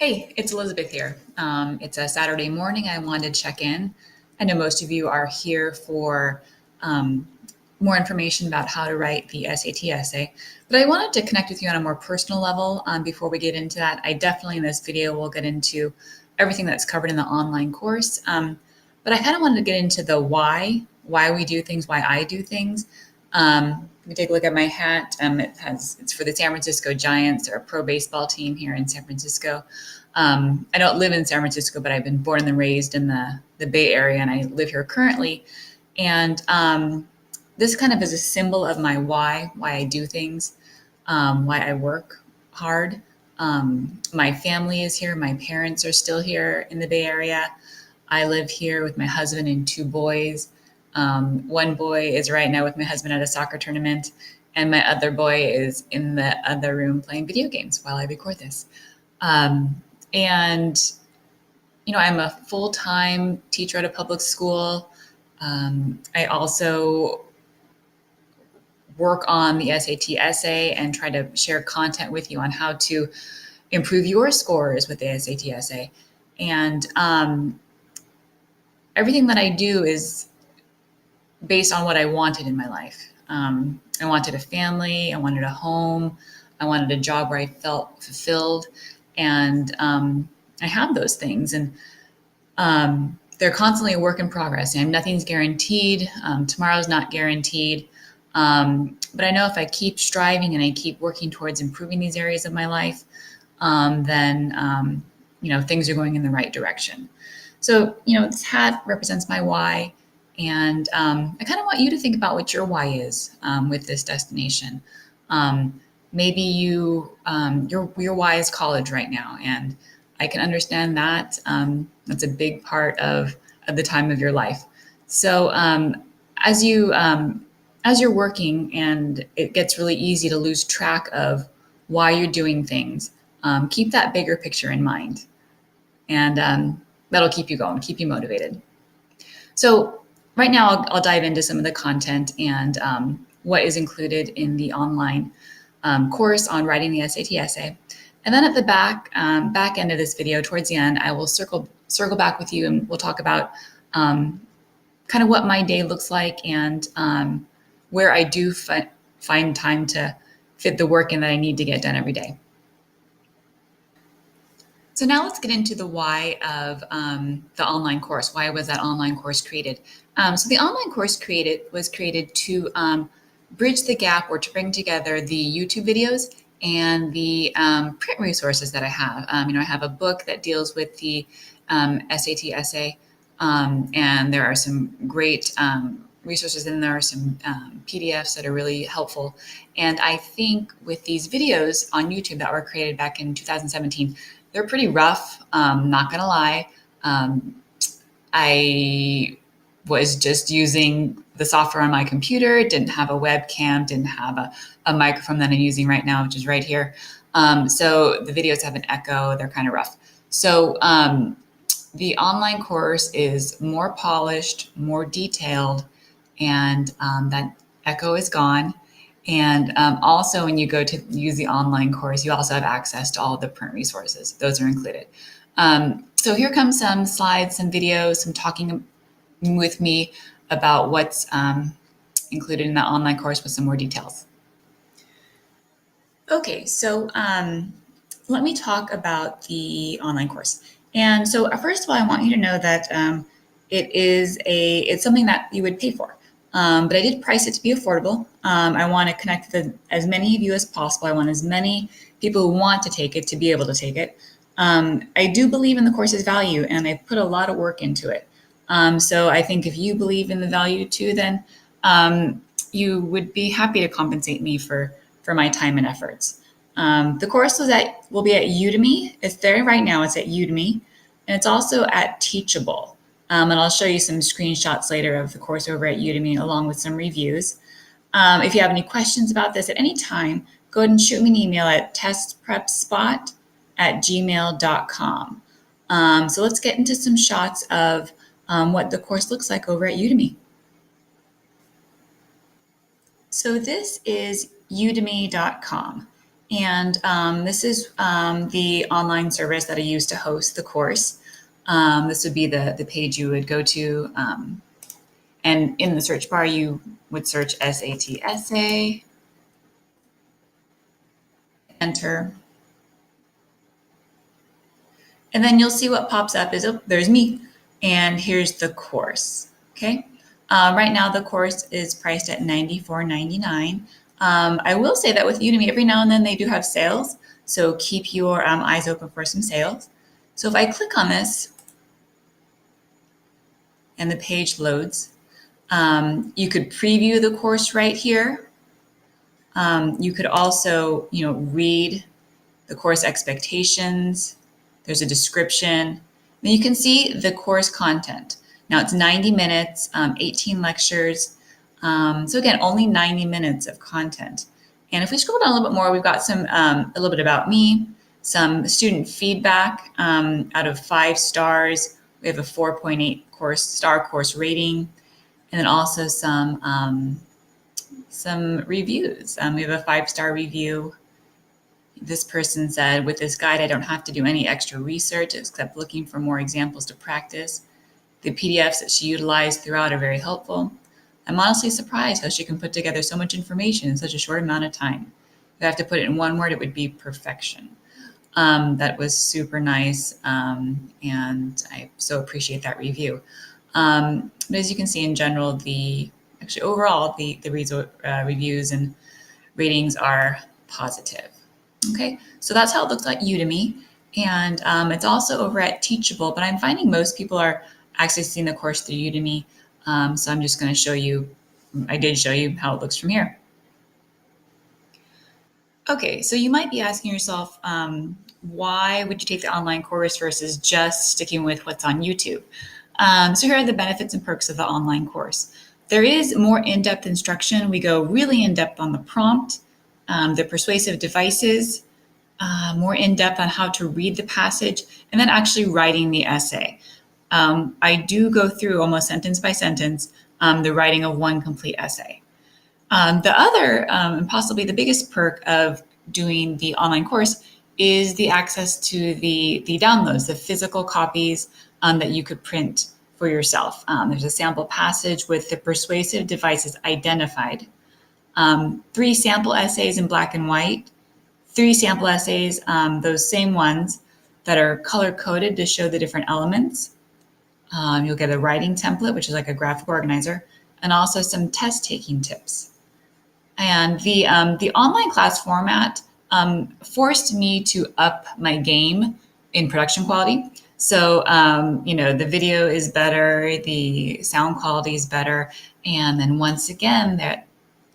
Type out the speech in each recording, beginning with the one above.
Hey, it's Elizabeth here. It's a Saturday morning. I wanted to check in. I know most of you are here for um, more information about how to write the SAT essay, but I wanted to connect with you on a more personal level before we get into that. I definitely in this video will get into everything that's covered in the online course, but I kind of wanted to get into the why we do things, why I do things. Let me take a look at my hat. It's for the San Francisco Giants. They're a pro baseball team here in San Francisco. I don't live in San Francisco, but I've been born and raised in the Bay Area, and I live here currently. And this kind of is a symbol of my why I do things, why I work hard. My family is here. My parents are still here in the Bay Area. I live here with my husband and two boys. One boy is right now with my husband at a soccer tournament, and my other boy is in the other room playing video games while I record this. And, I'm a full-time teacher at a public school. I also work on the SAT essay and try to share content with you on how to improve your scores with the SAT essay. And everything that I do is based on what I wanted in my life. I wanted a family, I wanted a home, I wanted a job where I felt fulfilled. And I have those things. And they're constantly a work in progress. And nothing's guaranteed. Tomorrow's not guaranteed. But I know if I keep striving and I keep working towards improving these areas of my life, then things are going in the right direction. So, this hat represents my why. And I kind of want you to think about what your why is with this destination. Maybe your why is college right now, and I can understand that. That's a big part of the time of your life. So as you're working, and it gets really easy to lose track of why you're doing things, keep that bigger picture in mind, and that'll keep you going, keep you motivated. So right now, I'll dive into some of the content and what is included in the online course on writing the SAT essay. And then at the back end of this video, towards the end, I will circle back with you, and we'll talk about kind of what my day looks like, and where I do find time to fit the work in that I need to get done every day. So now let's get into the why of the online course. Why was that online course created? So the online course was created to bridge the gap, or to bring together the YouTube videos and the print resources that I have. I have a book that deals with the SAT essay, and there are some great resources in there, some PDFs that are really helpful. And I think with these videos on YouTube that were created back in 2017, they're pretty rough, not gonna lie. I was just using the software on my computer, didn't have a webcam, didn't have a microphone that I'm using right now, which is right here. So the videos have an echo, they're kind of rough. So the online course is more polished, more detailed, and that echo is gone. And also, when you go to use the online course, you also have access to all of the print resources. Those are included. So here comes some slides, some videos, some talking with me about what's included in the online course with some more details. Okay, so let me talk about the online course. And so first of all, I want you to know that it's something that you would pay for. But I did price it to be affordable. I want to connect with as many of you as possible. I want as many people who want to take it to be able to take it. I do believe in the course's value, and I've put a lot of work into it. So I think if you believe in the value too, then you would be happy to compensate me for my time and efforts. The course will be at Udemy. It's there right now. It's at Udemy, and it's also at Teachable. And I'll show you some screenshots later of the course over at Udemy, along with some reviews. If you have any questions about this at any time, go ahead and shoot me an email at testprepspot@gmail.com. So let's get into some shots of what the course looks like over at Udemy. So this is udemy.com. And this is the online service that I use to host the course. This would be the page you would go to. And in the search bar, you would search SAT essay, enter. And then you'll see what pops up is, oh, there's me. And here's the course, okay? Right now, the course is priced at $94.99. I will say that with Udemy, every now and then they do have sales. So keep your eyes open for some sales. So if I click on this and the page loads, you could preview the course right here. You could also, read the course expectations. There's a description. Then you can see the course content. Now it's 90 minutes, 18 lectures. So again, only 90 minutes of content. And if we scroll down a little bit more, we've got some a little bit about me, some student feedback out of 5 stars. We have a 4.8 star course rating, and then also some reviews. We have a 5-star review. This person said, with this guide, I don't have to do any extra research except looking for more examples to practice. The PDFs that she utilized throughout are very helpful. I'm honestly surprised how she can put together so much information in such a short amount of time. If I have to put it in one word, it would be perfection. That was super nice, and I so appreciate that review. But as you can see, in general, overall, the reviews and ratings are positive. Okay, so that's how it looks like Udemy. And it's also over at Teachable, but I'm finding most people are accessing the course through Udemy. So I'm just going to show you, I did show you how it looks from here. Okay, so you might be asking yourself, why would you take the online course versus just sticking with what's on YouTube? So here are the benefits and perks of the online course. There is more in-depth instruction. We go really in-depth on the prompt, the persuasive devices, more in-depth on how to read the passage, and then actually writing the essay. I do go through almost sentence by sentence the writing of one complete essay. The other, and possibly the biggest perk of doing the online course is the access to the downloads, the physical copies that you could print for yourself. There's a sample passage with the persuasive devices identified, 3 sample essays in black and white, 3 sample essays, those same ones that are color-coded to show the different elements. You'll get a writing template, which is like a graphic organizer, and also some test-taking tips. And the online class format forced me to up my game in production quality. So, the video is better, the sound quality is better, and then once again, that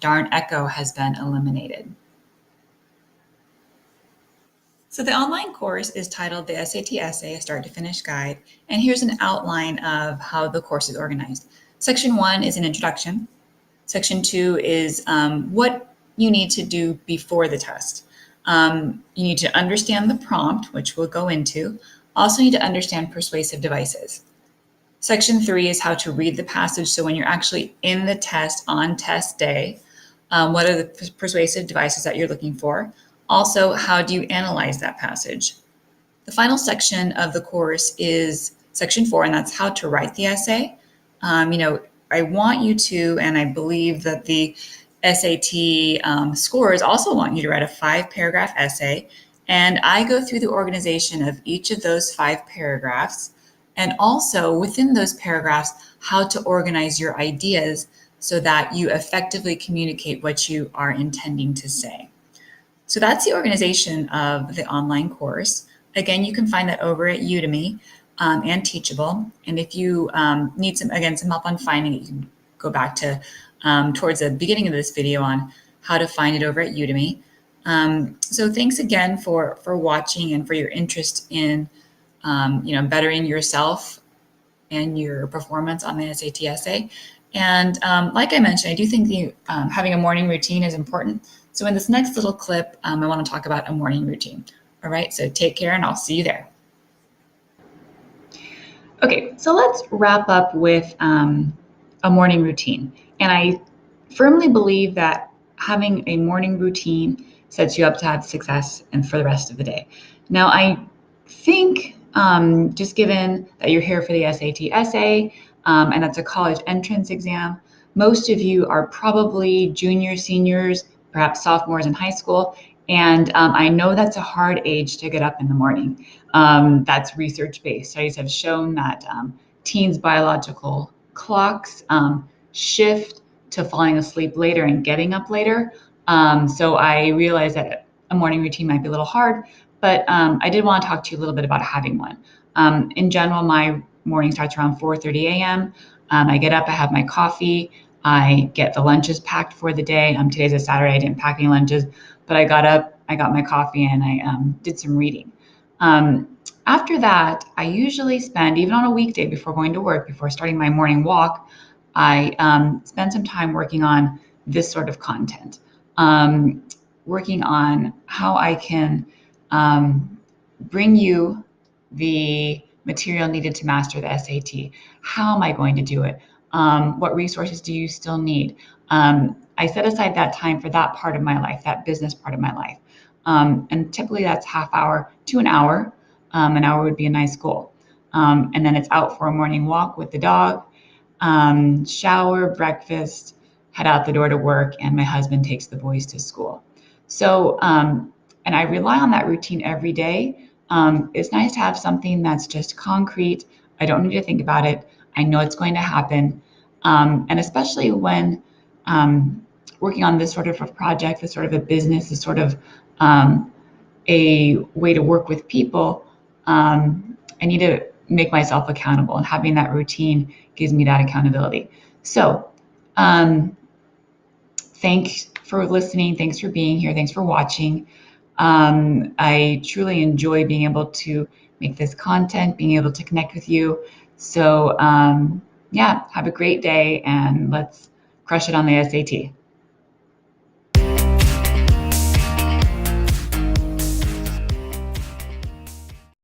darn echo has been eliminated. So the online course is titled the SAT Essay, a Start to Finish Guide, and here's an outline of how the course is organized. Section 1 is an introduction. Section 2 is what you need to do before the test. You need to understand the prompt, which we'll go into. Also need to understand persuasive devices. Section 3 is how to read the passage. So when you're actually in the test on test day, what are the persuasive devices that you're looking for? Also, how do you analyze that passage? The final section of the course is section 4, and that's how to write the essay. I want you to, and I believe that the SAT scores also want you to write a 5-paragraph essay. And I go through the organization of each of those 5 paragraphs, and also within those paragraphs, how to organize your ideas so that you effectively communicate what you are intending to say. So that's the organization of the online course. Again, you can find that over at Udemy and Teachable. And if you need some help on finding it, you can go back to towards the beginning of this video on how to find it over at Udemy. So thanks again for watching and for your interest in bettering yourself and your performance on the SAT essay. And like I mentioned, I do think having a morning routine is important. So in this next little clip, I want to talk about a morning routine. All right, so take care and I'll see you there. Okay, so let's wrap up with a morning routine. And I firmly believe that having a morning routine sets you up to have success and for the rest of the day. Now, I think just given that you're here for the SAT essay, and that's a college entrance exam, most of you are probably juniors, seniors, perhaps sophomores in high school. And I know that's a hard age to get up in the morning. That's research-based. Studies have shown that teens' biological clocks shift to falling asleep later and getting up later. So I realize that a morning routine might be a little hard, but I did want to talk to you a little bit about having one. In general, my morning starts around 4:30 a.m. I get up, I have my coffee, I get the lunches packed for the day. Today's a Saturday, I didn't pack any lunches, but I got up, I got my coffee, and I did some reading. After that, I usually spend, even on a weekday before going to work, before starting my morning walk, I spend some time working on this sort of content, working on how I can bring you the material needed to master the SAT. How am I going to do it? What resources do you still need? I set aside that time for that part of my life, that business part of my life. And typically that's half hour to an hour. An hour would be a nice goal. And then it's out for a morning walk with the dog, shower, breakfast, head out the door to work, and my husband takes the boys to school. So, and I rely on that routine every day. It's nice to have something that's just concrete. I don't need to think about it. I know it's going to happen. And especially when working on this sort of a project, this sort of a business, this sort of a way to work with people, I need to make myself accountable, and having that routine gives me that accountability. So thanks for listening. Thanks for being here. Thanks for watching. I truly enjoy being able to make this content, being able to connect with you. So yeah, have a great day, and let's crush it on the SAT.